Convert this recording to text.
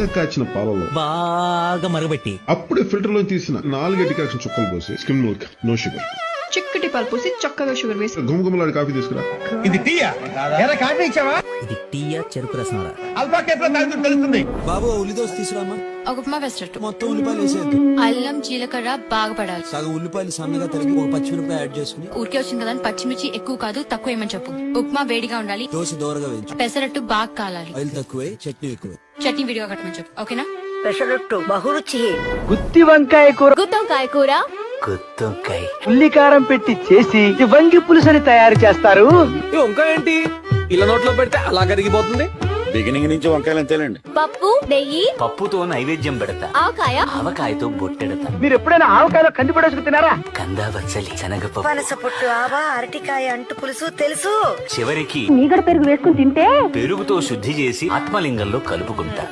బాగా కాచిన పాలలో బాగా మరగబెట్టి అప్పుడే ఫిల్టర్ లో తీసిన 4 డికాక్షన్ చుక్కలు పోసి స్కిమ్ మిల్క్ నో షుగర్ చిక్కటి పాలు పోసి చక్కగా షుగర్ వేసి గుమగుమలాడి కాఫీ తీసుకురా. ఇది టీయా కాఫీ ఇచ్చావా? ఇది టీయా చెరుకు రసమరా? అల్ఫా కేఫ్ లో తాగుతూ తెలుస్తుంది. బాబు ఉల్లిదోశ తీసుకురామా. ఒక ఉప్మా వేసేటట్టు మొత్తం ఉల్లిపాయలు వేసేది. అల్లం జీలకర్ర బాగా పడాలి. సగం ఉల్లిపాయలు సన్నగా తరిగి ఒక పచ్చిమిరపకాయ యాడ్ చేసుకుని. ఊరికే వచ్చింది కదా అని పచ్చిమిర్చి ఎక్కువ కాదు తక్కువ ఏమని చెప్పు. ఉప్మా వేడిగా ఉండాలి. దోశ దోరగా వేయించు. పెసరట్టు బాగా కాలాలి. ఆయిల్ తక్కువే, చట్నీ ఎక్కువే. చట్నీ విడిగా కట్టమని చెప్పు. ఓకేనా? పెసరట్టు బహురుచి. గుత్తి వంకాయ కూర, గుత్తొంకాయ కూర, గుత్తొంకాయ ఉల్లికారం పెట్టి చేసి వంగి పులుసని తయారు చేస్తారు. ఈ వంకాయ ఏంటి ఇలా నోట్లో పెడితే అలా కరిగిపోతుంది? బిగినింగ్ నుంచి వంకాయలు అంతేలేండి. పప్పు, నెయ్యి, పప్పుతో నైవేద్యం పెడతా, ఆవకాయ, ఆవకాయతో బొట్టెడతా, మీరు ఎప్పుడైనా ఆవకాయలో కంది పడేసుకు తినారా? కందా బచ్చలి, శనగపప్పు, పనస పొట్టు ఆవా, అరటికాయ అంటు పులుసు తెలుసు. చివరికి మీగడ పెరుగు వేసుకుని తింటే పెరుగుతో శుద్ధి చేసి ఆత్మలింగంలో కలుపుకుంటా.